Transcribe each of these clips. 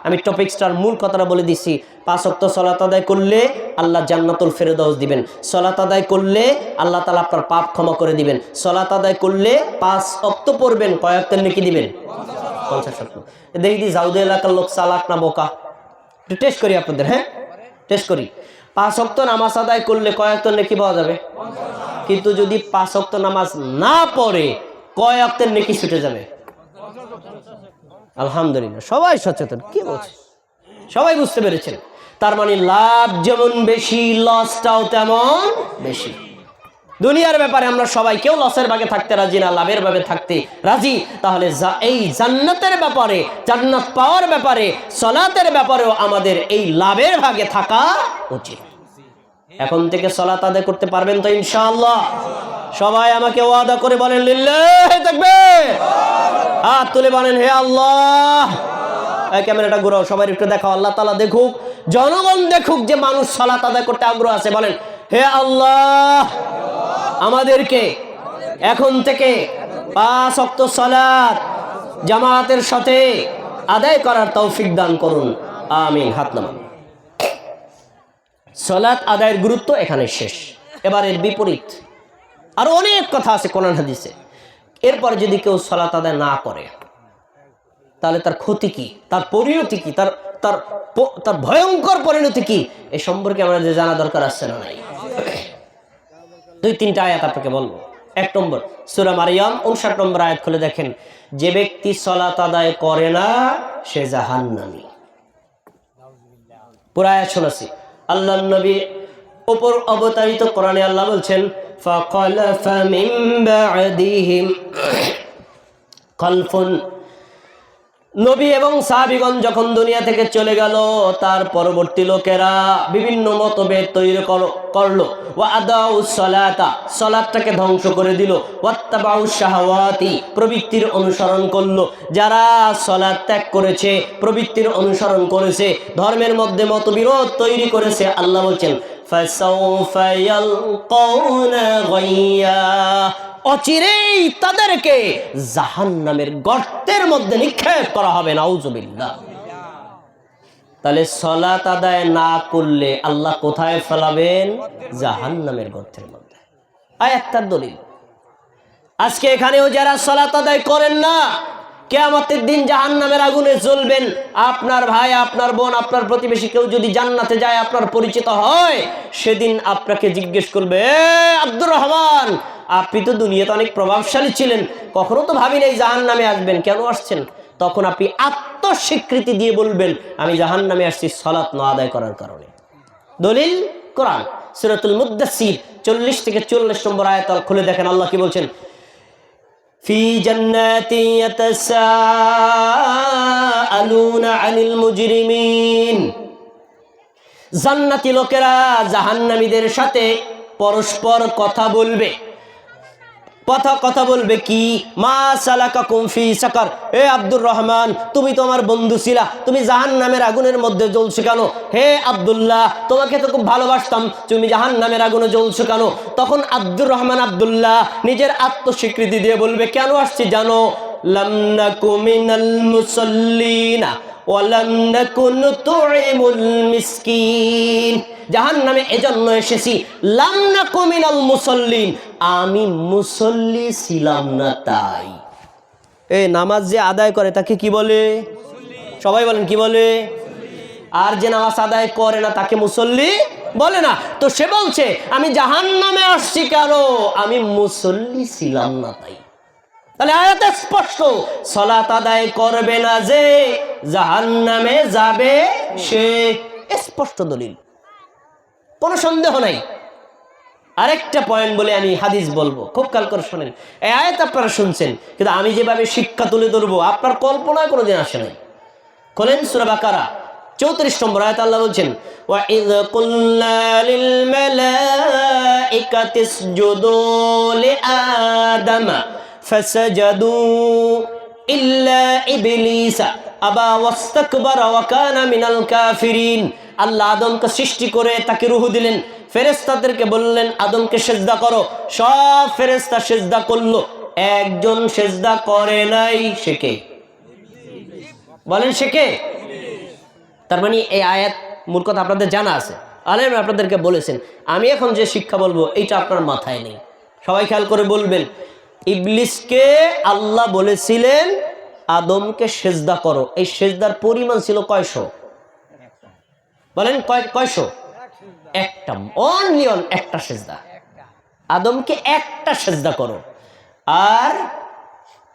আমি টপিকসটার মূল কথাটা বলে দিছি। 5 ওয়াক্ত সালাত আদায় করলে আল্লাহ জান্নাতুল ফেরদাউস দিবেন। সালাত আদায় করলে আল্লাহ তাআলা আপনার পাপ ক্ষমা করে দিবেন। সালাত আদায় করলে 5 ওয়াক্ত পড়বেন, কয় ওয়াক্তের নেকি দিবেন? 50 ওয়াক্ত। দেখি দি জাউদি এলাকার লোক চালাক না বোকা, একটু টেস্ট করি আপনাদের। হ্যাঁ, টেস্ট করি। 5 ওয়াক্ত নামাজ আদায় করলে কয় ওয়াক্তের নেকি পাওয়া যাবে? কিন্তু যদি 5 ওয়াক্ত নামাজ না পড়ে কয় ওয়াক্তের নেকি ছুটে যাবে? আলহামদুলিল্লাহ, সবাই সচেতন। কি বলছে? সবাই বুঝতে পেরেছেন। তার মানে লাভ যেমন বেশি, লসটাও তেমন বেশি। দুনিয়ার ব্যাপারে আমরা সবাই কেউ লসের ভাগে থাকতে রাজি না, লাভের ভাগে থাকতে রাজি। তাহলে এই জান্নাতের ব্যাপারে, জান্নাত পাওয়ার ব্যাপারে, সালাতের ব্যাপারেও আমাদের এই লাভের ভাগে থাকা উচিত। এখন থেকে সালাত আদায় করতে পারবেন তো ইনশাআল্লাহ? সবাই আমাকে ওয়াদা করে বলেন লিল্লাহি তাকবীর। হাত তুলে বলেন হে আল্লাহ। এই ক্যামেরাটা ঘোরাও, সবাই একটু দেখাও। আল্লাহ তাআলা দেখুক, জনগণ দেখুক যে মানুষ সালাত আদায় করতে আগ্রহ আছে। বলেন হে আল্লাহ, আমাদেরকে এখন থেকে 5 ওয়াক্ত সালাত জামাতের সাথে আদায় করার তৌফিক দান করুন, আমিন। হাত নামান। সালাত আদায়ের গুরুত্ব এখানে শেষ। এবার এর বিপরীত আরো অনেক কথা আছে কোরআন হাদিসে। এরপর যদি কেউ সালাত আদায় না করে তাহলে তার ক্ষতি কি, তার পরিণতি কি, তার তার তার ভয়ঙ্কর পরিণতি কি, এ সম্পর্কে আমাদের জানা দরকার আছে না নাই? 2-3টা আয়াত আপনাকে বলবো। 1 নম্বর সূরা মারইয়াম 59 নম্বর আয়াত খুলে দেখেন, যে ব্যক্তি সালাত আদায় করে না সে জাহান্নামী। পুরা আয়াত শোনাছি। আল্লাহর নবী উপর অবতারিত কোরআনে আল্লাহ বলছেন, ফাকালাফা মিন বা'দিহিম খালফুন। নবী এবং সাহাবীগণ যখন দুনিয়া থেকে চলে গেল, তার পরবর্তী লোকেরা বিভিন্ন মতভেদ তৈরি করলো। ওয়া আদাউস সালাতা, সালাতটাকে ধ্বংস করে দিল। ওয়াত্তাবাউশ শাহাওয়াতি, প্রবৃত্তির অনুসরণ করলো। যারা সালাত ত্যাগ করেছে, প্রবৃত্তির অনুসরণ করেছে, ধর্মের মধ্যে মতবিরোধ তৈরি করেছে, আল্লাহ বলছেন ফাসাউফা ইয়ালকাউনা গাইয়া, অচিরেই তাদেরকে জাহান্নামের গর্তের মধ্যে নিক্ষেপ করা হবে। নাউজুবিল্লাহ। তাহলে সালাত আদায় না করলে আল্লাহ কোথায় ফেলাবেন? জাহান্নামের গর্তের মধ্যে। আয়াতটার দলিল। আজকে এখানেও যারা সালাত আদায় করেন না, কিয়ামতের দিন জাহান্নামের আগুনে জ্বলবেন। আপনার ভাই, আপনার বোন, আপনার প্রতিবেশী কেউ যদি জান্নাতে যায়, আপনার পরিচিত হয়, সেদিন আপনাকে জিজ্ঞেস করবে, আব্দুর রহমান, আপনি তো দুনিয়াতে অনেক প্রভাবশালী ছিলেন, কখনো তো ভাবি নাই জাহান্নামে আসবেন, কেন আসছেন? তখন আপনি আত্মস্বীকৃতি দিয়ে বলবেন, আমি জাহান্নামে আসছি সালাত না আদায় করার কারণে। দলিল কোরআন সূরাতুল মুদ্দাসসির 40 থেকে 44 নম্বর আয়াত খুলে দেখেন, আল্লাহ কি বলছেন? ফি জান্নাতি ইয়াতাসাআলুনা আনিল মুজরিমিন। জান্নাতি লোকেরা জাহান্নামীদের সাথে পরস্পর কথা বলবে। কথা বলবে কি? মা সালাকাকুম ফি সাকার। হে আব্দুর রহমান, তুমি তো আমার বন্ধু ছিলা, তুমি জাহান্নামের আগুনের মধ্যে জ্বলছো কেন? হে আব্দুল্লাহ, তোমাকে তো খুব ভালোবাসতাম, তুমি জাহান্নামের আগুনে জ্বলছো কেন? তখন আব্দুর রহমান আব্দুল্লাহ নিজের আত্মস্বীকৃতি দিয়ে বলবে, কেন আসছি জানো? লাম নাকু মিনাল মুসাল্লিনা ওয়া লাম নাকু নুতঈমুল মিসকিন। জাহান্নামে এজন্য এসেছি, লাম নাকু মিনাল মুসাল্লিন, আমি মুসল্লি ছিলাম না তাই। এই নামাজ যে আদায় করে তাকে কি বলে? সবাই বলেন কি বলে? আর যে নামাজ আদায় করে না তাকে মুসল্লি বলে না। তো সে বলছে, আমি জাহান্নামে আসছি কেন? আমি মুসল্লি ছিলাম না তাই। তাহলে আয়াতে স্পষ্ট, সালাত আদায় করবে না যে জাহান্নামে যাবে সে। স্পষ্ট দলিল, কোনো সন্দেহ নাই। আরেকটা পয়েন্ট বলে আমি হাদিস বলবো, খুব খেয়াল করে শোনেন। এই আয়াত আপনারা শুনছেন, কিন্তু আমি যেভাবে শিক্ষা তুলে ধরবো আপনার কল্পনায় কোনোদিন আসে নাই। খোলেন সূরা বাকারা 34 নম্বর আয়াত, আল্লাহ বলছেন, ওয়া ইয কুলনা লিল মালাইকাতি ইসজুদু লিআদামা ফাসাজাদু ইল্লা ইবলিসা আবা ওয়াস্তাকবারা ওয়া কানা মিনাল কাফিরিন। আল্লাহ আদমকে সৃষ্টি করে তাকে রূহ দিলেন, ফেরেশতাদেরকে বললেন আদমকে সিজদা করো। সব ফেরেশতা সিজদা করলো, একজন সিজদা করে নাই। সে কে? বলেন সে কে? তার মানে এই আয়াত মূল কথা আপনাদের জানা আছে, আলেম আপনাদেরকে বলেছেন। আমি এখন যে শিক্ষা বলবো এইটা আপনার মাথায় নেই। সবাই খেয়াল করে বলবেন, ইবলিসকে আল্লাহ বলেছিলেন আদমকে সেজদা করো, এই সেজদার পরিমাণ ছিল কয়শো? বলেন কয়শো? একটা, অনলি অন একটা সেজদা। আদমকে একটা সেজদা করো, আর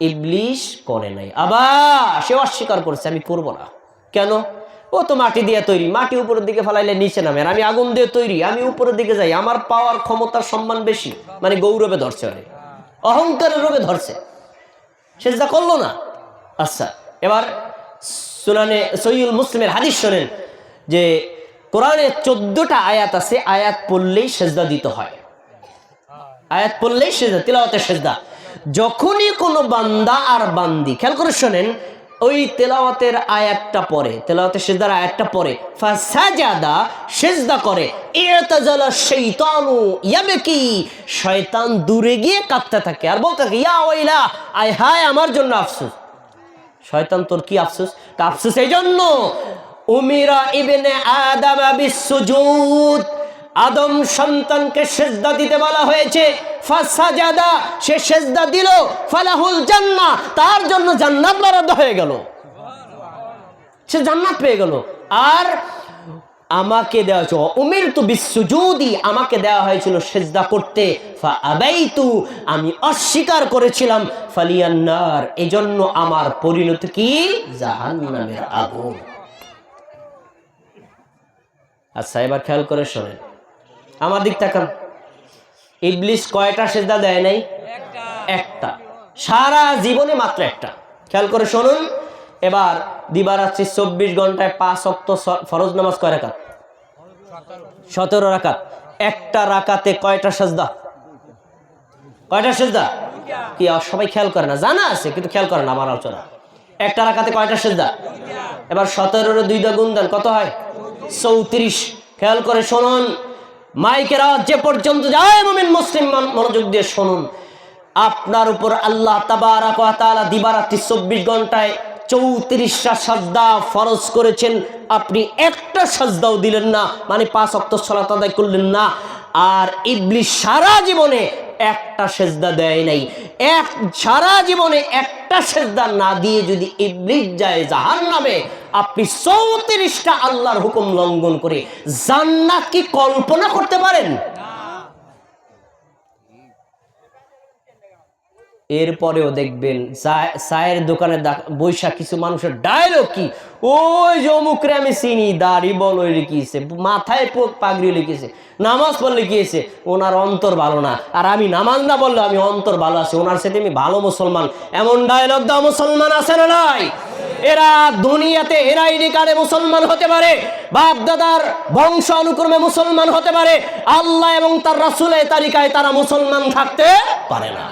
ইবলিস করে নাই। আবার সে অস্বীকার করছে, আমি করব না। কেন? ও তো মাটি দিয়ে তৈরি, মাটি উপরের দিকে ফেলাইলে নিচে নামে, আর আমি আগুন দিয়ে তৈরি, আমি উপরের দিকে যাই, আমার পাওয়ার ক্ষমতার সম্মান বেশি। মানে গৌরবে ধরছে, অহংকারের রোগে ধরছে, সেজদা করলো না। আচ্ছা, এবার সুনানে সহিহুল মুসলিমের হাদিস শোনেন যে কোরআনে 14টা আয়াত আছে, আয়াত পড়লেই সেজদা দিতে হয়। আয়াত পড়লেই সেজদা, তিলাওয়াতের সেজদা। যখনই কোনো বান্দা আর বান্দি, খেয়াল করে শোনেন, ওই তেলাওয়াতের আয়াতটা পড়ে, তেলাওয়াতের সেজদার আয়াতটা পড়ে, ফাসাজাদা, সেজদা করে, ইতাজালা শাইতানু ইয়াবকি, শয়তান দূরে গিয়ে কাঁদতে থাকে আর বলতে থাকে, ইয়া ওয়াইলা, আয় হায় আমার জন্য আফসোস। শয়তান তোর কি আফসোস? তা আফসোস এই জন্য, উমিরা ইবনে আদম বিসসুজুদ, আদম সন্তানকে সেজদা দিতে বলা হয়েছে। ফাসাজাদা, সে সেজদা দিল, ফালাহুল জান্নাহ, তার জন্য জান্নাত বরাদ্দ হয়ে গেল, সে জান্নাত পেয়ে গেল। আর আমাকে দেওয়া হয়েছে উমিরতু বিসসুজুদি, আমাকে দেওয়া হয়েছিল সেজদা করতে, ফাআবাইতু, আমি অস্বীকার করেছিলাম, ফালিয়ান্নার, এজন্য আমার পরিণতি কি? জাহান্নামের আগুন। আচ্ছা, এবার খেয়াল করে শোনেন, আমার দিক তাকান। ইবলিস কয়টা সেজদা দেয় নাই? একটা, সারা জীবনে মাত্র একটা। খেয়াল করে শুনুন, এবার দিবারাত্রি 24 ঘন্টায় 5 ওয়াক্ত ফরজ নামাজ কয় রাকাত? 17 রাকাত। একটা রাকাতে কয়টা সেজদা? কয়টা সেজদা? কি সবাই খেয়াল করে না? জানা আছে কিন্তু খেয়াল করে না আমার আলোচনা। একটা রাকাতে কয়টা সেজদা? এবার 17 রে 2 গুণ দেন, কত হয়? 34। খেয়াল করে শুনুন, মাইকের আওয়াজ যে পর্যন্ত যায়, মুমিন মুসলিম মনোযোগ দিয়ে শুনুন, আপনার উপর আল্লাহ তাবারাক ওয়া তাআলা দিবারাত্রি 24 ঘন্টায় 34টা সাজদা ফরজ করেছেন, আপনি একটা সাজদাও দিলেন না, মানে 5 ওয়াক্ত সালাত আদায় করলেন না। আর ইবলিস সারা জীবনে একটা সেজদা দেয় নাই। সারা জীবনে একটা সেজদা না দিয়ে যদি ইবলিস যায় জাহান্নামে, আপনি 34টা আল্লাহর হুকুম লঙ্ঘন করে জান্নাত কি কল্পনা করতে পারেন? এরপরেও দেখবেন চায়ের দোকানে বৈশাখ কিছু মানুষের ডায়লগ কি, ওই যে অমুকরে আমি চিনি, দাড়ি বল ওই লিখিয়েছে, মাথায় পাগড়ি লিখেছে, নামাজ পড়লে গিয়েছে, ওনার অন্তর ভালো না, আর আমি নামাজ না বললে আমি অন্তর ভালো আছে, ওনার সাথে আমি ভালো মুসলমান। এমন ডায়লগ দাও মুসলমান আছে না নাই? এরা দুনিয়াতে এনআইডি কার্ডে মুসলমান হতে পারে, বাপ দাদার বংশ অনুক্রমে মুসলমান হতে পারে, আল্লাহ এবং তার রাসূলের তালিকায় তারা মুসলমান থাকতে পারে না।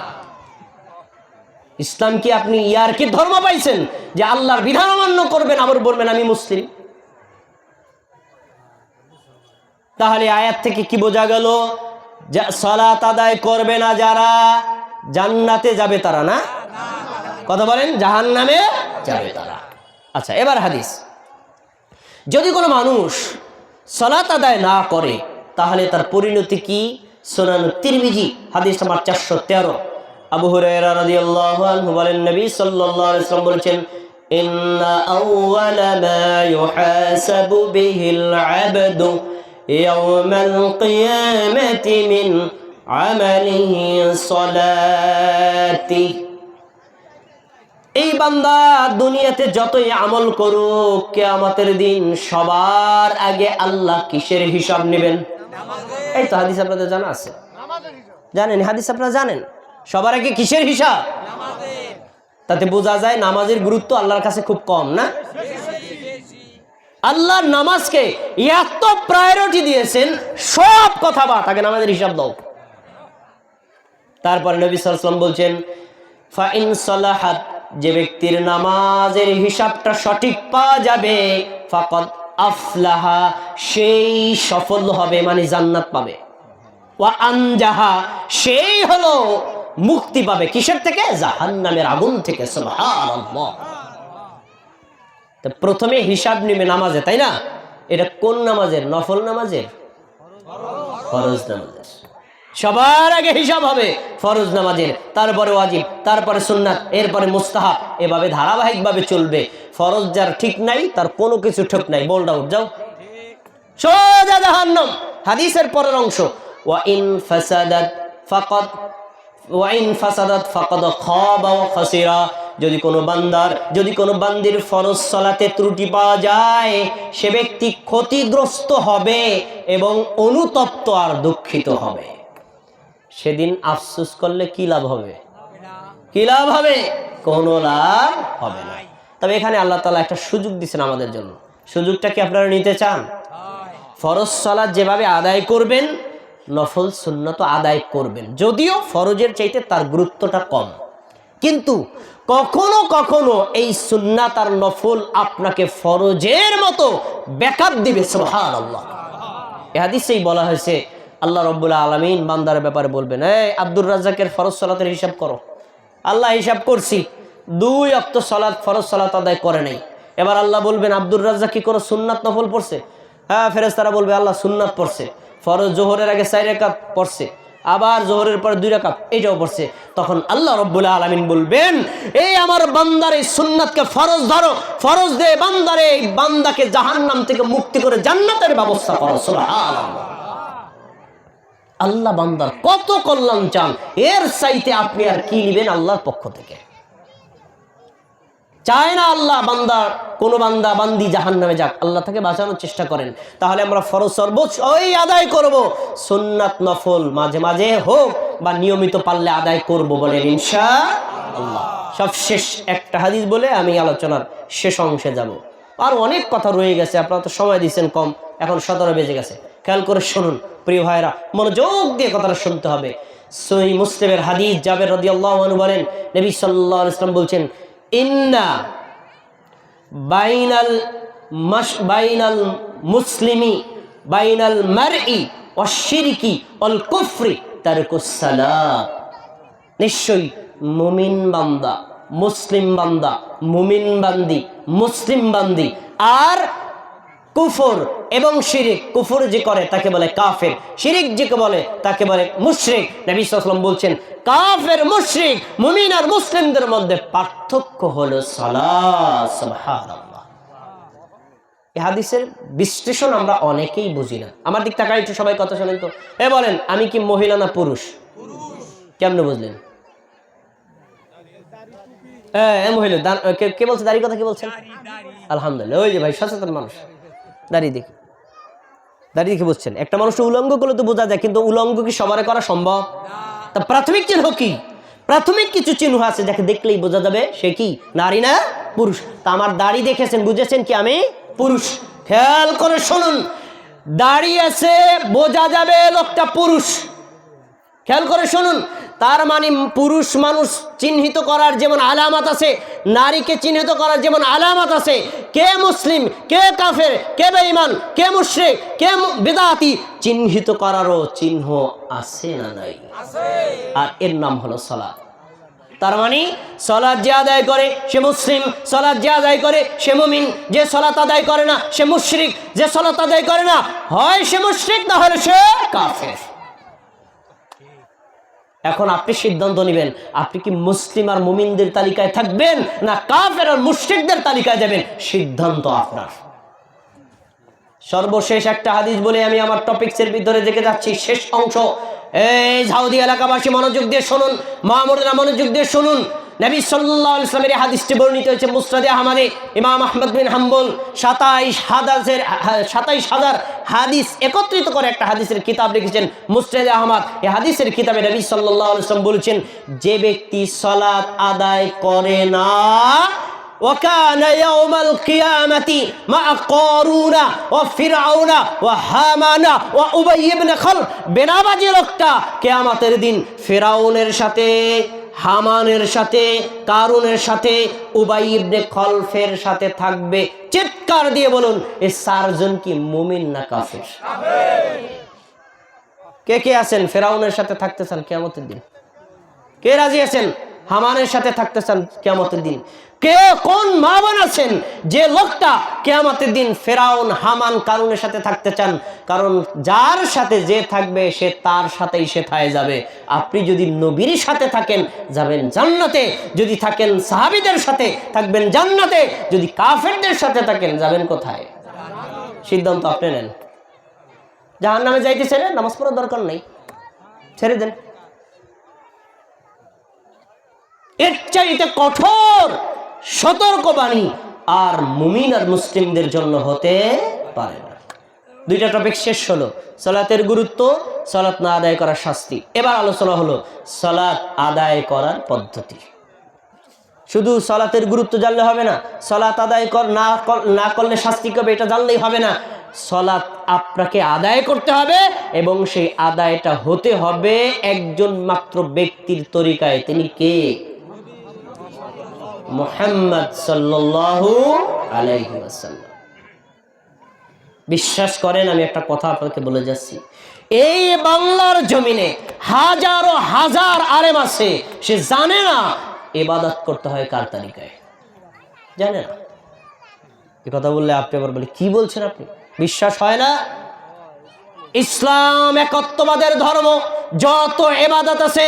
ইসলাম কি আপনি ইয়ার কি ধর্ম পাইছেন যে আল্লাহর বিধান অমান্য করবেন আবার বলবেন আমি মুসলিম? তাহলে আয়াত থেকে কি বোঝা গেল? সালাত আদায় করবে না যারা, জান্নাতে যাবে তারা না? কথা বলেন, জাহান্নামে যাবে তারা। আচ্ছা, এবার হাদিস, যদি কোনো মানুষ সালাত আদায় না করে তাহলে তার পরিণতি কি? সুনান তিরমিজি হাদিস নাম্বার 413, আবু হুরায়রা রাদিয়াল্লাহু আনহু বলেন, নবী সাল্লাল্লাহু আলাইহি ওয়াসাল্লাম বলেছেন, ইন্না আউওয়ালা মা ইউহাসাবু বিহিল আবদু ইয়াওমাল কিয়ামাতি মিন আমালিহি সালাতি। এই বান্দা দুনিয়াতে যতই আমল করুক, কিয়ামতের দিন সবার আগে আল্লাহ কিসের হিসাব নেবেন? এই তো হাদিস আপনাদের জানা আছে, জানেন? হাদিস আপনারা জানেন, সবার আগে কিসের হিসাব? তাতে বোঝা যায় নামাজের গুরুত্ব আল্লাহর কাছে খুব কম না? আল্লাহর নামাজকে এত প্রায়োরিটি দিয়েছেন, সব কথা বাদ, আগে নামাজের হিসাব দাও। তারপরে নবী সাল্লাল্লাহু আলাইহি ওয়াসাল্লাম বলছেন, ফা ইন সালাহাত, যে ব্যক্তির নামাজের হিসাবটা সঠিক পাওয়া যাবে, ফাকাদ আফলাহা, সেই সফল হবে, মানে জান্নাত পাবে। ওয়া আনজাহা, সেই হলো মুক্তি পাবে, কিসের থেকে? জাহান্নামের আগুন থেকে। সুবহানাল্লাহ। তো প্রথমে হিসাব নিবে নামাজে, তাই না? এটা কোন নামাজের? নফল নামাজের? ফরজ নামাজের। সবার আগে হিসাব হবে ফরজ নামাজের, তারপরে ওয়াজিব, তারপরে সুন্নাত, এরপরে মুস্তাহাব, এভাবে ধারাবাহিকভাবে চলবে। ফরজ যার ঠিক নাই তার কোনো কিছু ঠিক নাই। বোল্ড আউট, যাও সোজা জাহান্নাম। হাদিসের পরের অংশ, ওয়া ইন ফাসাদাত ফাকাদ খাবা ওয়া খাসিরা। যদি কোনো বান্দির ফরজ সালাতে ত্রুটি পাওয়া যায়, সে ব্যক্তি ক্ষতিগ্রস্ত হবে এবং অনুতপ্ত আর দুঃখিত হবে। সেদিন আফসোস করলে কি লাভ হবে? কি লাভ হবে? কোনো লাভ হবে না। তবে এখানে আল্লাহ তাআলা একটা সুযোগ দিচ্ছেন আমাদের জন্য। সুযোগটা কি আপনারা নিতে চান? ফরজ সালাত যেভাবে আদায় করবেন, নফল সুন্নাত আদায় করবেন, যদিও ফরজের চাইতে তার গুরুত্বটা কম, কিন্তু কখনো কখনো এই সুন্নাত আর নফল আপনাকে ফরজের মতো ব্যাকআপ দিবে। সুবহানাল্লাহ। এই হাদিসেই বলা হয়েছে আল্লাহ রাব্বুল আলামিন বান্দার ব্যাপারে বলবেন, এই আব্দুর রাজ্জাকের ফরজ সালাতের হিসাব করো। আল্লাহ হিসাব করছি, 2 ওয়াক্ত সালাত ফরজ সালাত আদায় করে নাই। এবার আল্লাহ বলবেন, আব্দুর রাজ্জাক কি কোনো সুন্নাত নফল পড়ছে? হ্যাঁ। ফেরেশতারা বলবে, আল্লাহ সুন্নাত পড়ছে। ফরজ জোহরের আগে 4 রাকাত পড়ছে, আবার জোহরের পর 2 রাকাত, এইটাও পড়ছে। তখন আল্লাহ রাব্বুল আলামিন বলবেন, এই আমার বান্দার এই সুন্নাতকে ফরজ ধরো, ফরজ দে বান্দারে, এই বান্দাকে জাহান্নাম থেকে মুক্তি করে জান্নাতের ব্যবস্থা করো। সুবহানাল্লাহ। আল্লাহ বান্দার কত কল্যাণ চান, এর চাইতে আপনি আর কি নেবেন আল্লাহর পক্ষ থেকে? চায় না আল্লাহ কোনো বান্দা বান্দি জাহান্নামে যাক, আল্লাহ তাকে বাঁচানোর চেষ্টা করেন। তাহলে আমরা ফরজ সর্বোচ্চ আদায় করব, সুন্নাত নফল মাঝে মাঝে হোক বা নিয়মিত পারলে আদায় করব বলেন ইনশাআল্লাহ। সবশেষ একটা হাদিস বলে আমি আলোচনার শেষ অংশে যাব। আর অনেক কথা রয়ে গেছে, আপনারা তো সময় দিচ্ছেন কম, এখন 17 বেজে গেছে। খেয়াল করে শুনুন প্রিয় ভাইরা, মনোযোগ দিয়ে কথাটা শুনতে হবে। সহিহ মুসলিমের হাদিস, জাবের রাদিয়াল্লাহু আনহু বলেন, নবী সাল্লাল্লাহু আলাইহি ওয়াসাল্লাম বলছেন, ইন্না বাইনাল মুসলিমি বাইনাল মারই ওয়াশ শিরকি ওয়াল কুফরি তারকুস সালাত। নিশ্চয়ই মুমিন বান্দা, মুসলিম বান্দা, মুমিন বান্দি, মুসলিম বান্দি আর কুফর এবং শিরিক, কুফর যে করে তাকে বলে কাফের, শিরিক যে বলে তাকে বলে মুশরিক। নবী সাল্লাল্লাহু আলাইহি ওয়াসাল্লাম বলছেন, কাফের, মুশরিক, মুমিন আর মুসলিমদের মধ্যে পার্থক্য হলো সালাত। সুবহানাল্লাহ। এই হাদিসের বিশ্লেষণ আমরা অনেকেই বুঝি না। আমার দিক তাকাই একটু, সবাই কথা শুনেন তো। বলেন, আমি কি মহিলা না পুরুষ? কেমনে বুঝলেন? মহিলা। কে বলছে দাড়ি কথা? কে বলছেন? আলহামদুলিল্লাহ। ওই যে ভাই সচেতন মানুষ, দাড়ি দেখে বুঝছেন। একটা মানুষ উলঙ্গ করলে তো বোঝা যায়, কিন্তু উলঙ্গ কি সবার করা সম্ভব? তা প্রাথমিক চিহ্ন কি? প্রাথমিক কিছু চিহ্ন আছে যাকে দেখলেই বোঝা যাবে সে কি নারী না পুরুষ। তা আমার দাড়ি দেখেছেন, বুঝেছেন কি আমি পুরুষ। খেয়াল করে শুনুন, দাড়ি আছে, বোঝা যাবে লোকটা পুরুষ। খেয়াল করে শুনুন, তার মানে পুরুষ মানুষ চিহ্নিত করার যেমন আলামত আছে, নারীকে চিহ্নিত করার যেমন আলামত আছে। কে মুসলিম, কে কাফের, কে বেঈমান, কে মুশরিক, কে বিদআতি, চিহ্নিত করারও চিহ্ন আছে না নাই? আর এর নাম হলো সালাত। তার মানে সালাত যে আদায় করে সে মুসলিম, সালাত যে আদায় করে সে মুমিন, যে সালাত আদায় করে না সে মুশরিক, যে সালাত আদায় করে না হয় সে মুশরিক, না হলে সে কাফের। এখন আপনি সিদ্ধান্ত নেবেন, আপনি কি মুসলিম আর মুমিনদের তালিকায় থাকবেন না কাফের আর মুশরিকদের তালিকায় যাবেন, সিদ্ধান্ত আপনার। সর্বশেষ একটা হাদিস বলে আমি আমার টপিকসের ভিতরে দেখে যাচ্ছি, শেষ অংশ। এই ঝাউদি এলাকাবাসী মনোযোগ দিয়ে শুনুন, মামুররা মনোযোগ দিয়ে শুনুন। নবী সাল্লাল্লাহু আলাইহি ওয়াসাল্লামের হাদিসটি বর্ণিত হয়েছে মুসনাদে আহমদে, ইমাম আহমদ বিন হাম্বল ২৭,০০০ হাদিস একত্রিত করে একটা হাদিসের কিতাব লিখেছেন মুসনাদে আহমদ। এই হাদিসের কিতাবে নবী সাল্লাল্লাহু আলাইহি ওয়াসাল্লাম বলেছেন, যে ব্যক্তি সালাত আদায় করে না, وكان يوم القيامة مع قارون وفرعون وهامان وأبي بن خلف, বেনামাজি লোকটা কিয়ামতের দিন ফিরাউনের সাথে, হামানের সাথে, কারুনের সাথে, উবাই ইবনে খলফের সাথে থাকবে। চিৎকার দিয়ে বলুন, এই 4 জন কি মুমিন না কাফের? কে কে আছেন ফিরাউনের সাথে থাকতে চান কিয়ামতের দিন? কে রাজি আছেন? হামানের সাথে থাকতে চান কিয়ামতের দিন? কে কোন মা বোন আছেন যে লোকটা কিয়ামতের দিন ফেরাউন, হামান, কারুনের সাথে থাকতে চান? কারণ যার সাথে যে থাকবে সে তার সাথেই সেথায় যাবে। আপনি যদি নবীর সাথে থাকেন যাবেন জান্নাতে, যদি থাকেন সাহাবীদের সাথে থাকবেন জান্নাতে, যদি কাফেরদের সাথে থাকেন যাবেন কোথায়? সিদ্ধান্ত আপনি নেন। জাহান্নামে যাইতে চাইলে নামাজ পড়ার দরকার নেই, ছেড়ে দেন। এর চাইতে কঠোর সতর্কবাণী আর মুমিন আর মুসলিমদের জন্য হতে পারে না। দুইটা টপিক শেষ হলো, সালাতের গুরুত্ব, সালাত না আদায় করার শাস্তি। এবার আলোচনা হলো সালাত আদায় করার পদ্ধতি। শুধু সালাতের গুরুত্ব জানলে হবে না, সালাত আদায় না করলে শাস্তি কবে এটা জানলেই হবে না। সালাত আপনাকে আদায় করতে হবে এবং সেই আদায়টা হতে হবে একজন মাত্র ব্যক্তির তরিকায়। তিনি কে? মুহাম্মদ সাল্লাল্লাহু আলাইহি ওয়াসাল্লাম। বিশ্বাস করেন, আমি একটা কথা আপনাকে বলে যাচ্ছি, এই বাংলার জমিনে হাজারো হাজার আলেম আছে, সে জানে না ইবাদত করতে হয় কার তরিকায়, জানে না। এই কথা বললে আপনি আবার বলে কি বলছেন আপনি, বিশ্বাস হয় না? ইসলাম একত্ববাদের ধর্ম। যত ইবাদত আছে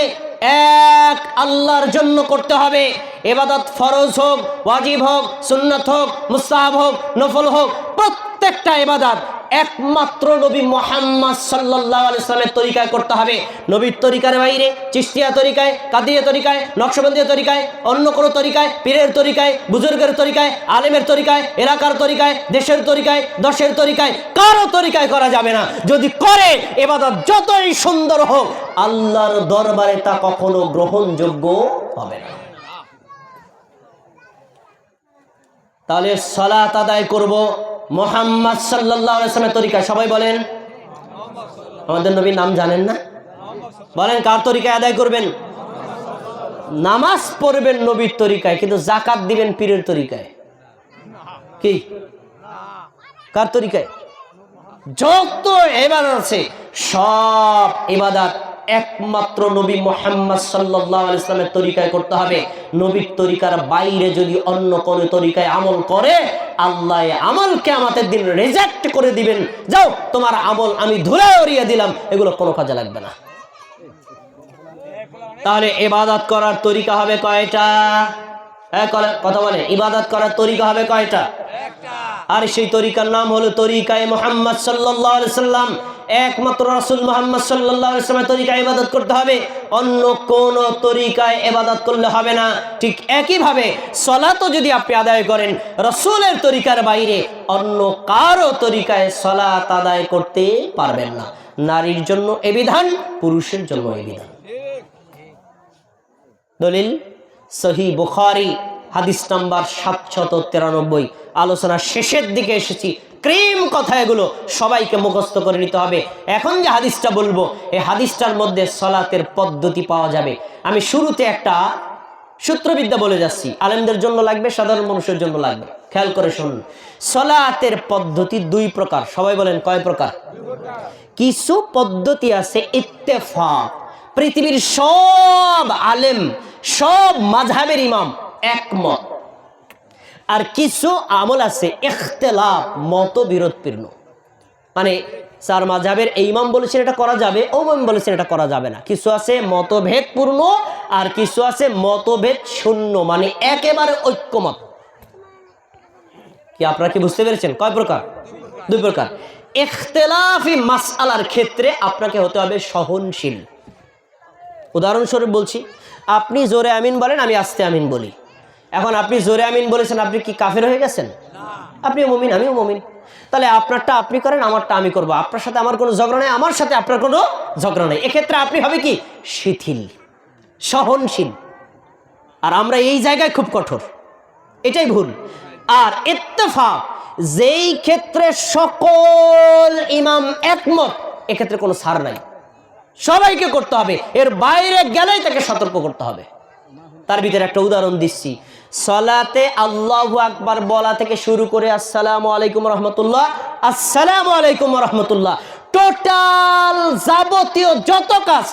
এক আল্লাহর জন্য করতে হবে। ইবাদত ফরজ হোক, ওয়াজিব হোক, সুন্নাত হোক, মুস্তাহাব হোক, নফল হোক, প্রত্যেকটা ইবাদত একমাত্র নবী মুহাম্মদ সাল্লাল্লাহু আলাইহি ওয়াসাল্লামের তরিকায় করতে হবে। নবীর তরিকার বাইরে চিশতিয়া তরিকায়, কাদিয়া তরিকায়, নকশবন্দিয়া তরিকায়, অন্য কোনো তরিকায়, পীরের তরিকায়, বুজুর্গের তরিকায়, আলেমের তরিকায়, এলাকার তরিকায়, দেশের তরিকায়, দশের তরিকায়, কারো তরিকায় করা যাবে না। যদি করে ইবাদত যতই সুন্দর হোক, আল্লাহর দরবারে তা কখনো গ্রহণযোগ্য হবে না। তাহলে সালাত আদায় করব মুহাম্মদ সাল্লাল্লাহু আলাইহি ওয়াসাল্লামের তরিকায়। সবাই বলেন, আমাদের নবীর নাম জানেন না? বলেন কার তরিকায় আদায় করবেন? নামাজ পড়বেন নবীর তরিকায়, কিন্তু যাকাত দিবেন পীরের তরিকায়। কি কার তরিকায়? যত ইবাদত আছে সব ইবাদত একমাত্র নবী মুহাম্মদ সাল্লাল্লাহু আলাইহি ওয়াসাল্লামের তরিকায় করতে হবে। নবীর তরিকার বাইরে যদি অন্য কোনো তরিকায় আমল করে, আল্লাহ আমল কিয়ামতের দিন রিজেক্ট করে দিবেন। যাও, তোমার আমল আমি ধুলায় উড়িয়ে দিলাম, এগুলো কোনো কাজে লাগবে না। তাহলে ইবাদত করার তরিকা হবে কয়টা? কথা বলে, ইবাদত করার তরিকা হবে কয়টা? আর সেই তরিকার নাম হলো তরিকায়ে মুহাম্মদ সাল্লাল্লাহু আলাইহি ওয়াসাল্লাম। একমাত্র রাসূল মুহাম্মদ সাল্লাল্লাহু আলাইহি ওয়াসাল্লামের তরিকায় ইবাদত করতে হবে, অন্য কোন তরিকায় ইবাদত করলে হবে না। ঠিক একই ভাবে সালাতও যদি আপনি আদায় করেন রাসূলের তরিকার বাইরে, অন্য কারো তরিকায় সালাত আদায় করতে পারবেন না। নারীর জন্য এই বিধান, পুরুষের জন্য এই বিধান। দলিল সহিহ বুখারী হাদিস নাম্বার 793। আলোচনা শেষের দিকে এসেছি, ক্রিম কথা, এগুলো সবাইকে মুখস্থ করে নিতে হবে। এখন যে হাদিসটা বলবো, এই হাদিসটার মধ্যে সালাতের পদ্ধতি পাওয়া যাবে। আমি শুরুতে একটা সূত্রবিদ্যা বলে যাচ্ছি, আলেমদের জন্য লাগবে, সাধারণ মানুষের জন্য লাগবে, খেয়াল করে শুনুন। সালাতের পদ্ধতি দুই প্রকার। সবাই বলেন কয় প্রকার? কিছু পদ্ধতি আছে ইত্তেফাক, পৃথিবীর সব আলেম, সব মাযহাবের ইমাম একমত। আর কিছু আমল আছে ইখতিলাফ, মতবিরোধপূর্ণ। মানে চার মাযহাবের এই ইমাম বলেছেন এটা করা যাবে, ও ইমাম বলেছেন এটা করা যাবে না। কিছু আছে মতভেদপূর্ণ আর কিছু আছে মতভেদ শূন্য, মানে একেবারে ঐক্যমত। কি আপনারা কি বুঝতে পেরেছেন? কয় প্রকার? দুই প্রকার। ইখতিলাফি মাসআলার ক্ষেত্রে আপনাকে হতে হবে সহনশীল। উদাহরণস্বরূপ বলছি, আপনি জোরে আমিন বলেন, আমি আস্তে আমিন বলি। এখন আপনি জোরে আমিন বলেছেন, আপনি কি কাফের হয়ে গেছেন? আপনিও মুমিন, আমিও মুমিন। তাহলে আপনারটা আপনি করেন, আমারটা আমি করবো। আপনার সাথে আমার কোনো ঝগড়া নেই, আমার সাথে আপনার কোনো ঝগড়া নেই। এক্ষেত্রে আপনি হবে কি? শিথিল, সহনশীল। আর আমরা এই জায়গায় খুব কঠোর, এটাই ভুল। আর ইত্তেফাক, যেই ক্ষেত্রে সকল ইমাম একমত, এক্ষেত্রে কোনো ছাড় নাই, সবাইকে করতে হবে। এর বাইরে গেলেই তাকে সতর্ক করতে হবে। তার ভিতরে একটা উদাহরণ দিচ্ছি। সালাতে আল্লাহু আকবার বলা থেকে শুরু করে আসসালামু আলাইকুম রহমতুল্লাহ, আসসালামু আলাইকুম রহমতুল্লাহ, টোটাল যাবতীয় যত কাজ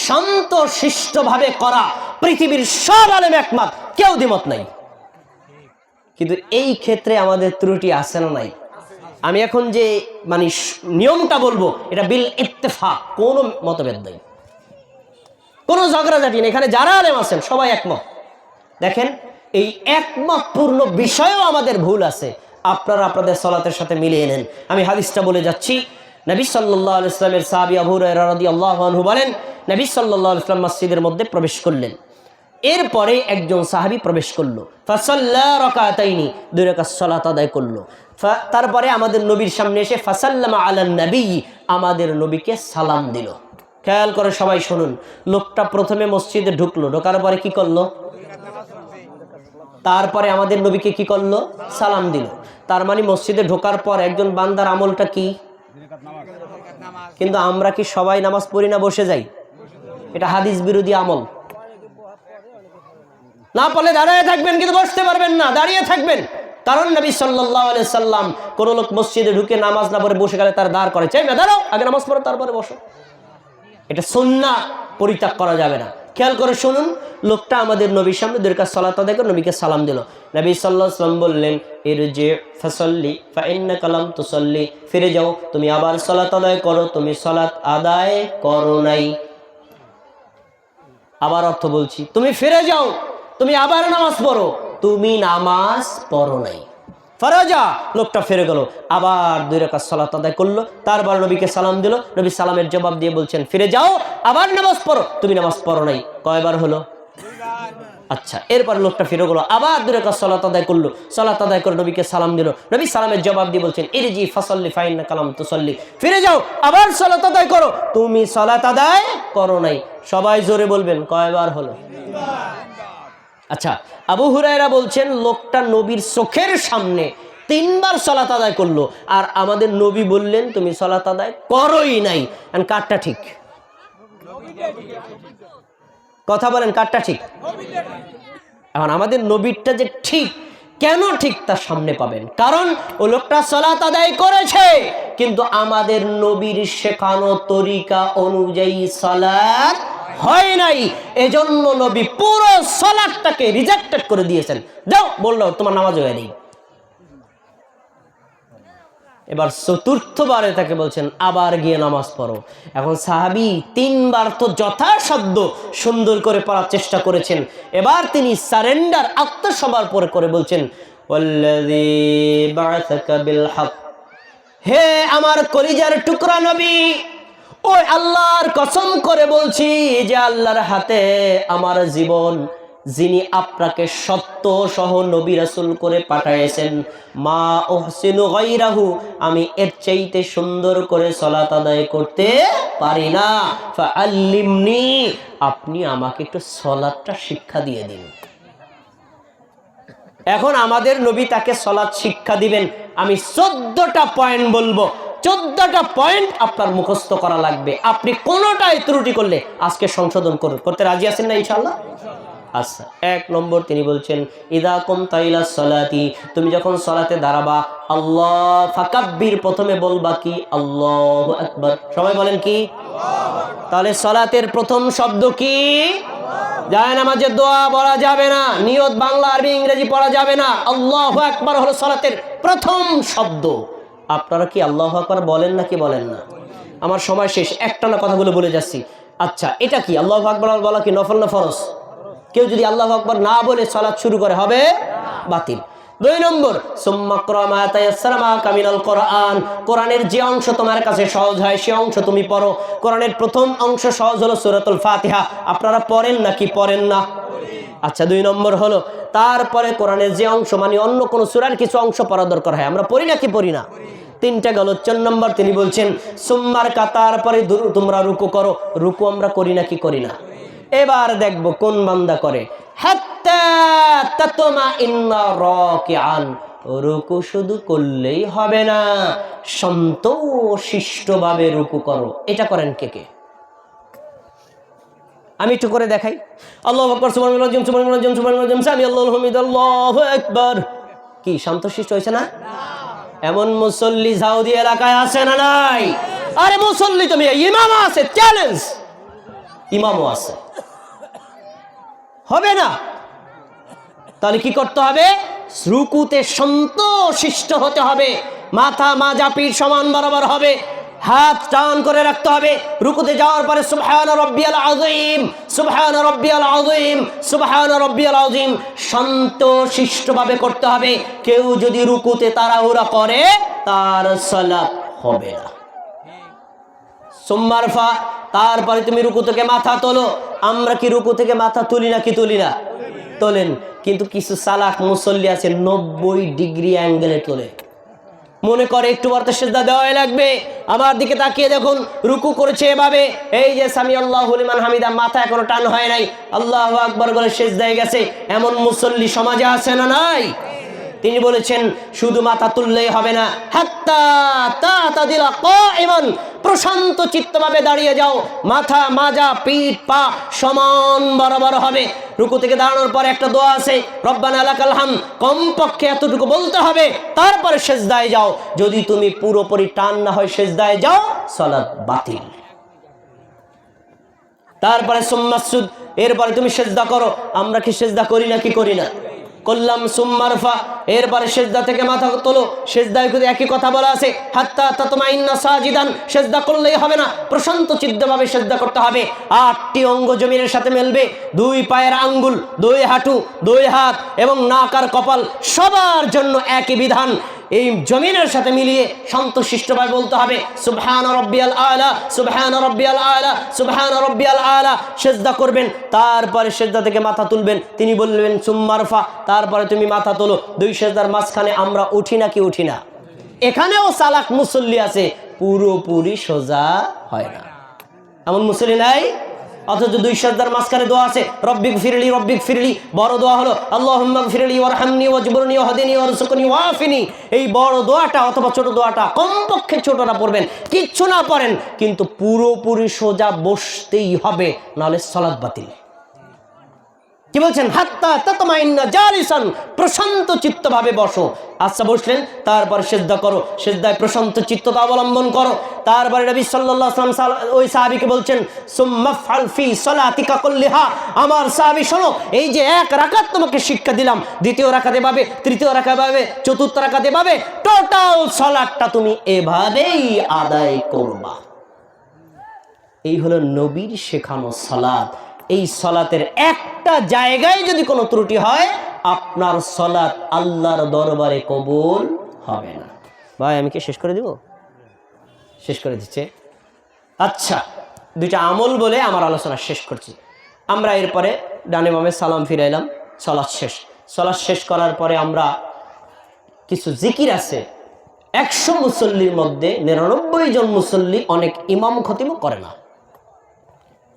শান্ত শিষ্টভাবে করা, পৃথিবীর সব আলেম একমত, কেউ দ্বিমত নাই। কিন্তু এই ক্ষেত্রে আমাদের ত্রুটি আছে না নাই? আমি এখন যে মানে নিয়মটা বলবো এটা বিল ইত্তেফাক, কোনো মতভেদ নাই, কোনো ঝগড়াঝাটি নেই। এখানে যারা আলেম আছেন সবাই একমত। দেখেন, এই একমতপূর্ণ বিষয়েও আমাদের ভুল আছে, আপনারা আপনাদের সালাতের সাথে মিলিয়ে নেন। আমি হাদিসটা বলে যাচ্ছি। নবী সাল্লাল্লাহু আলাইহি ওয়াসাল্লামের সাহাবী আবু হুরায়রা রাদিয়াল্লাহু আনহু বলেন, নবী সাল্লাল্লাহু আলাইহি ওয়াসাল্লাম মসজিদের মধ্যে প্রবেশ করলেন। এরপরে একজন সাহাবী প্রবেশ করলো, ফাসাল্লা রাকাতাইনি, 2 রাকাত সালাত আদায় করলো। তারপরে আমাদের নবীর সামনে এসে ফাসাল্লামা আলান নবী, আমাদের নবীকে সালাম দিল। খেয়াল করে সবাই শুনুন, লোকটা প্রথমে মসজিদে ঢুকলো, ঢোকার পরে কি করলো? তারপরে আমাদের নবীকে কি করলো? সালাম দিল। তার মানে মসজিদে ঢোকার পর একজন বান্দার আমলটা কি? কিন্তু আমরা কি সবাই নামাজ পড়ি না বসে যাই? এটা হাদিস বিরোধী আমল। না পড়লে দাঁড়িয়ে থাকবেন, কিন্তু বসতে পারবেন না, দাঁড়িয়ে থাকবেন। কারণ নবী সাল্লাল্লাহু আলাইহি সাল্লাম, কোন লোক মসজিদে ঢুকে নামাজ না পড়ে বসে গেলে তার দাঁড় করে, চাই না দাঁড়াও, আগে নামাজ পড়ো তারপরে বসো। এটা সুন্নাহ, পরিত্যাগ করা যাবে না। খেয়াল করে শুনুন, লোকটা আমাদের নবীর সামনে 2 রাকাত সালাত আদায় করে নবীকে সালাম দিল। নবী সাল্লাল্লাহু আলাইহি ওয়াসাল্লাম বললেন, ইরজি ফাসাল্লি ফাইন্নাকা লাম তুসাল্লি, ফিরে যাও, তুমি আবার সালাত আদায় করো, তুমি সালাত আদায় করো নাই। আবার অর্থ বলছি, তুমি ফিরে যাও, তুমি আবার নামাজ পড়ো, তুমি নামাজ পড়ো নাই। ফারাজা, লোকটা ফিরে গেল, আবার 2 রাকাত সালাত আদায় করলো, তারপর নবীকে সালাম দিল। নবী সালামের জবাব দিয়ে বলছেন, ফিরে যাও, আবার নামাজ পড়ো, তুমি নামাজ পড়ো নাই। কয়বার হলো? আচ্ছা, এরপর লোকটা ফিরে গেল, আবার 2 রাকাত সালাত আদায় করলো, সালাত আদায় করে নবীকে সালাম দিল। নবী সালামের জবাব দিয়ে বলছেন, ইরজি ফাসাল্লি ফাইন্নাকা লাম তুসাল্লি, ফিরে যাও, আবার সালাত আদায় করো, তুমি সালাত আদায় করো নাই। সবাই জোরে বলবেন, কয়বার হলো? আচ্ছা, আবু হুরায়রা বলছেন, লোকটা নবীর চোখের সামনে 3 বার সালাত আদায় করলো, আর আমাদের নবী বললেন তুমি সালাত আদায় করোই নাই। আর কারটা ঠিক? কথা বলেন, কারটা ঠিক? এখন আমাদের নবীরটা যে ঠিক, কেন ঠিক তার সামনে পাবেন। কারণ ও লোকটা সালাত আদায় করেছে, কিন্তু আমাদের নবীর শেখানো তরিকা অনুযায়ী সালাত হয় নাই। এজন্য নবী পুরো সালাতটাকে রিজেক্টেড করে দিয়েছেন। যাও, বললো তোমার নামাজ হয়ে নেই। এবার 4র্থবারে তাকে বলছেন, আবার গিয়ে নামাজ পড়ো। এখন সাহাবী 3 বার তো যথাসাধ্য সুন্দর করে পড়ার চেষ্টা করেছেন। এবার তিনি সারেন্ডার, আত্মসমর্পণ করে বলছেন, ওয়াল্লাযী বা'আসাকা বিল হক, হে আমার কলিজার টুকরা নবী, ওই আল্লাহর কসম করে বলছি যে আল্লাহর হাতে আমার জীবন, যিনি আপনাকে সত্য সহ নবী রাসূল করে পাঠাইছেন, মা উহসিনু গায়রাহু, আমি এর চাইতে সুন্দর করে সালাত আদায় করতে পারি না। ফাআল্লিমনি, আপনি আমাকে একটু সালাতটা শিক্ষা দিয়ে দিন। এখন আমাদের নবী তাকে সালাত শিক্ষা দিবেন। আমি 14টা পয়েন্ট বলবো, 14টা পয়েন্ট আপনার মুখস্থ করা লাগবে। আপনি কোনোটাই ত্রুটি করলে আজকে সংশোধন করতে রাজি আছেন না ইনশাআল্লাহ? আচ্ছা, 1 নম্বর তিনি বলছেন, ইদা কুমতা ইলা সালাতি, তুমি যখন সালাতে দাঁড়াবা, আল্লাহ ফাকাব্বির, প্রথমে বলবা কি? আল্লাহু আকবার। সবাই বলেন কি? তাহলে সালাতের প্রথম শব্দ কি? যায় নামাজের দোয়া পড়া যাবে না, নিয়ত বাংলা আরবি ইংরেজি পড়া যাবে না। আল্লাহু আকবার হলো সালাতের প্রথম শব্দ। আপনারা কি আল্লাহু আকবার বলেন নাকি বলেন না? আমার সময় শেষ, একটানা কথাগুলো বলে যাচ্ছি। আচ্ছা, এটা কি আল্লাহু আকবার বলা কি নফল না ফরজ? কেউ যদি আল্লাহু আকবার না বলে সালাত শুরু করে, হবে বাতিল। 2 নম্বর, সুম্মা ক্রা মা তায়াসসারা মাকা মিনাল কোরআন, কোরআনের যে অংশ তোমার কাছে সহজ হয় সে অংশ তুমি পড়ো। কোরআনের প্রথম অংশ সহজ হলো সূরাতুল ফাতিহা। আপনারা পড়েন নাকি পড়েন না? আচ্ছা, 2 নম্বর হলো, তারপরে কোরআনের যে অংশ, মানে অন্য কোন সূরার কিছু অংশ পড়া দরকার হয়, আমরা পড়ি নাকি পড়ি না? 3টা গেল। 4 নম্বর তিনি বলছেন, সুম্মার কাতার পরে তোমরা রুকু করো। রুকু আমরা করি নাকি করি না? এবার দেখবো কোন বান্দা করে। হাত্তা তাতমাইন্না রাকিআন, রুকু শুধু করলেই হবে না, শান্তশিষ্টভাবে রুকু করো। এটা করেন কে কে? আমি একটু করে দেখাই। আল্লাহু আকবার, সুবহানাল্লাহ, সুবহানাল্লাহ, সুবহানাল্লাহ, সামি আল্লাহু হামিদ, আল্লাহু আকবার। কি শান্তশিষ্ট হয়েছে না? এমন মুসল্লি সাউদি এলাকায় আছে না নাই? আরে মুসল্লি তুমি, ইমাম আছে, চ্যালেঞ্জ, ইমামও আছে। হবে না। তাহলে কি করতে হবে? রুকুতে সন্তোষিষ্ট হতে হবে, মাথা মাজা পিঠ সমান বরাবর হবে, হাত টান করে রাখতে হবে। রুকুতে যাওয়ার পরে সুবহানা রাব্বিয়াল আযীম, সুবহানা রাব্বিয়াল আযীম, সুবহানা রাব্বিয়াল আযীম শান্তশিষ্টভাবে করতে হবে। কেউ যদি রুকুতে তাড়াহুড়া করে তার সালাত হবে না। সুম্মারফা, তারপরে তুমি রুকু থেকে মাথা তোলো। আমরা কি রুকু থেকে মাথা তুলি না কি তুলি না? তোলেন। কিন্তু কিছু চালাক মুসল্লি আছে 90 ডিগ্রি অ্যাঙ্গেলে তোলে, মনে করে একটু পর তো সিজদা দেওয়াই লাগবে। আমার দিকে তাকিয়ে দেখুন, রুকু করেছে এভাবে, এই যে সামি আল্লাহু লিমান হামিদা, মাথা এখনো টান হয় নাই, আল্লাহু আকবার বলে সিজদায় গেছে। এমন মুসল্লি সমাজে আছে না নাই? তিনি বলেছেন শুধু মাথা তুললেই হবে না, হাত্তা তাতাদিলা কাইমান, প্রশান্ত চিত্তভাবে দাঁড়িয়ে যাও, মাথা মাজা পিঠ পা সমান বরাবর হবে। রুকু থেকে দাঁড়ানোর পরে একটা দোয়া আছে, রব্বানা লাকাল হামদ, কমপক্ষে এতটুকু বলতে হবে। তারপরে সিজদায় যাও। যদি তুমি পুরোপুরি টান না হয় সিজদায় যাও, সালাত বাতিল। তারপরে সুম্মাসুদ, এরপরে তুমি সিজদা করো। আমরা কি সিজদা করি না কি করি না? করলাম। সুম্মারফা, এরপরে সিজদা থেকে মাথা তোলো। সিজদায় কিন্তু একই কথা বলা আছে, হাত্তা তাতমাইন্না সাজিদান, সিজদা করলেই হবে না, প্রশান্ত চিত্তভাবে সিজদা করতে হবে। 8টি অঙ্গ জমিনের সাথে মেলবে, 2 পায়ের আঙ্গুল, 2 হাঁটু, 2 হাত এবং নাক আর কপাল সবার জন্য একই বিধান। এই জমিনের সাথে মিলিয়ে শান্তশিষ্টভাবে বলতে হবে সুবহান রাব্বিয়াল আলা, সুবহান রাব্বিয়াল আলা, সুবহান রাব্বিয়াল আলা। সিজদা করবেন, তারপরে সিজদা থেকে মাথা তুলবেন। তিনি বললেন সুম্মারফা, তারপরে তুমি মাথা তোলো। 2 সিজদার মাঝখানে আমরা উঠি না কি উঠি না? এখানেও চালাক মুসল্লি আছে, পুরোপুরি সোজা হয় না। এমন মুসল্লি নাই? অথচ 2 সিজদার মাঝখানে দোয়া আছে, রব্বিক ফিরলি, রব্বিক ফিরলি। বড় দোয়া হলো আল্লাহুম্মা গফিরলি ওয়ারহামনি ওয়াজবুরনি ওয়াহদিনি ওয়ারযুকনি ওয়াফিনি। এই বড় দোয়াটা অথবা ছোট দোয়াটা কমপক্ষে ছোটটা পড়বেন, কিচ্ছু না পড়েন, কিন্তু পুরোপুরি সোজা বসতেই হবে, নাহলে সালাত বাতিল। কি বলছেন? হাত্তা তাতমাইন্না জালিসান, প্রশান্ত চিত্তভাবে বসো। আচ্ছা বসলেন, তারপর সিজদা করো, সিজদায় প্রশান্ত চিত্ততা অবলম্বন করো। তারপরে নবী সাল্লাল্লাহু আলাইহি ওয়াসাল্লাম ওই সাহাবীকে বলছেন সুম্মা ফাল ফি সালাতিকা কুল্লিহা, আমার সাহাবী শোনো, এই যে 1 রাকাত তোমাকে শিক্ষা দিলাম, 2য় রাকাতে পাবে, 3য় রাকাতে পাবে, 4র্থ রাকাতে পাবে, টোটাল সালাতটা তুমি এভাবেই আদায় করবা। এই হলো নবীর শেখানো সালাত। এই সালাতের একটা জায়গায় যদি কোনো ত্রুটি হয়, আপনার সালাত আল্লাহর দরবারে কবুল হবে না। ভাই আমি কি শেষ করে দিব? শেষ করে দিচ্ছে। আচ্ছা, 2টা আমল বলে আমার আলোচনা শেষ করছি। আমরা এরপরে ডানে বামে সালাম ফিরাইলাম, সালাত শেষ। সালাত শেষ করার পরে আমরা কিছু জিকির আছে। 100 মুসল্লির মধ্যে 99 জন মুসল্লি অনেক ইমাম খতিমও করে না।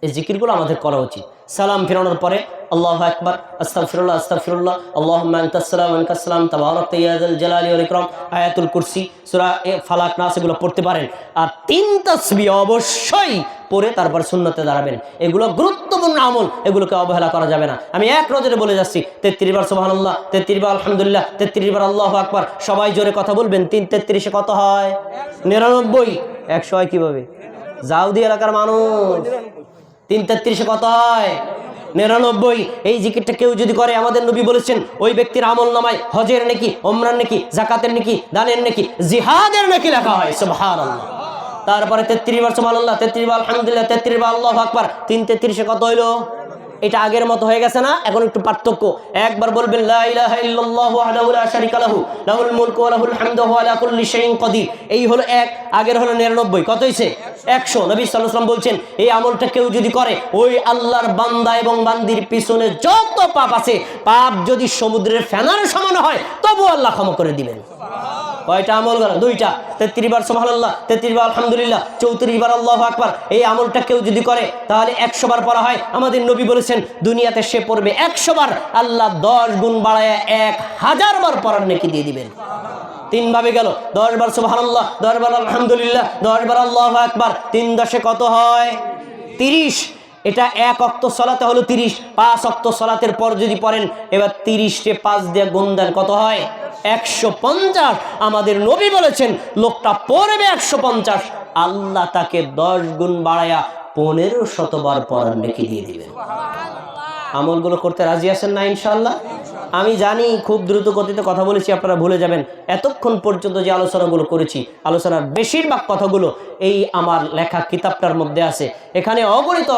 এই জিকিরগুলো আমাদের করা উচিত। সালাম ফিরানোর পরে আল্লাহু আকবার, আস্তাগফিরুল্লাহ, আস্তাগফিরুল্লাহ, আল্লাহুম্মা আনতাস সালাম ওয়া মিনকাস সালাম, তাবারাকতা ইয়া যাল জালালি ওয়াল ইকরাম, আয়াতুল কুরসি, সূরা ফালাক, নাস এগুলো পড়তে পারেন। আর 3 তাসবিহ অবশ্যই পড়ে তারপর সুন্নতে দাঁড়াবেন। এগুলো গুরুত্বপূর্ণ আমল, এগুলোকে অবহেলা করা যাবে না। আমি এক নজরে বলে যাচ্ছি, 33 বার সুবহানাল্লাহ, 33 বার আলহামদুলিল্লাহ, 33 বার আল্লাহু আকবার। সবাই জোরে কথা বলবেন। 3 33 কত হয়? 99। 100 হয় কিভাবে? জাউদি এলাকার মানুষ, 3 33 কত হয়? 99। এই জিকিরটা কেউ যদি করে, আমাদের নবী বলেছেন ওই ব্যক্তির আমল নামায় হজের নেকি, ওমরার নেকি, যাকাতের নেকি, দানের নেকি, জিহাদের নেকি লেখা হয়। সুবহানাল্লাহ। তারপরে 33 বার সুবহানাল্লাহ, 33 বার আলহামদুলিল্লাহ, 33 বার আল্লাহু আকবার। 3 33 কত হইলো? এটা আগের মতো হয়ে গেছে না? এখন একটু পার্থক্য। একবার বলবেন লা ইলাহা ইল্লাল্লাহু ওয়াহদাহু লা শারীকা লাহু, লাহুল মুলকু ওয়া লাহুল হামদু ওয়া আলা কুল্লি শাইইন কাদির। এই হলো 1, আগের হলো 99। কত হইছে? 100। নবী সাল্লাল্লাহু আলাইহি ওয়াসাল্লাম বলছেন এই আমলটা কেউ যদি করে, ওই আল্লাহর বান্দা এবং বান্দির পিছনে যত পাপ আছে, পাপ যদি সমুদ্রের ফেনার সমান হয়, তবু আল্লাহ ক্ষমা করে দিবেন। কয়টা আমল গেল? 2টা। 33 বার সুবহানাল্লাহ, 33 বার আলহামদুলিল্লাহ, 34 বার আল্লাহু আকবার। এই আমলটা কেউ যদি করে তাহলে 100 বার পড়া হয়। আমাদের নবী বলেছেন দুনিয়াতে সে পড়বে 100 বার, আল্লাহ 10 গুণ বাড়ায় 1000 বার পড়ার নেকি দিয়ে দিবেন। 3 ভাবে গেল। 10 বার সুবহানাল্লাহ, 10 বার আলহামদুলিল্লাহ, 10 বার আল্লাহু আকবার। 3 10 কত হয়? 30। এটা 1 ওয়াক্ত সালাতে হলো 30। 5 ওয়াক্ত সালাতের পর যদি পড়েন, এবার 30 কে 5 দিয়ে গুণ দেন, কত হয়? 150। আমাদের নবী বলেছেন লোকটা পড়বে 150, আল্লাহ তাকে 10 গুণ বাড়ায়া 1500 বার পড়ার নেকি দিয়ে দিবেন। আমলগুলো করতে রাজি আছেন না ইনশাআল্লাহ? আমি জানি খুব দ্রুত গতিতে কথা বলেছি, আপনারা ভুলে যাবেন। এতক্ষণ পর্যন্ত যে আলোচনাগুলো করেছি, আলোচনার বেশিরভাগ কথাগুলো এই আমার লেখা কিতাবটার মধ্যে আছে। এখানে অগণিত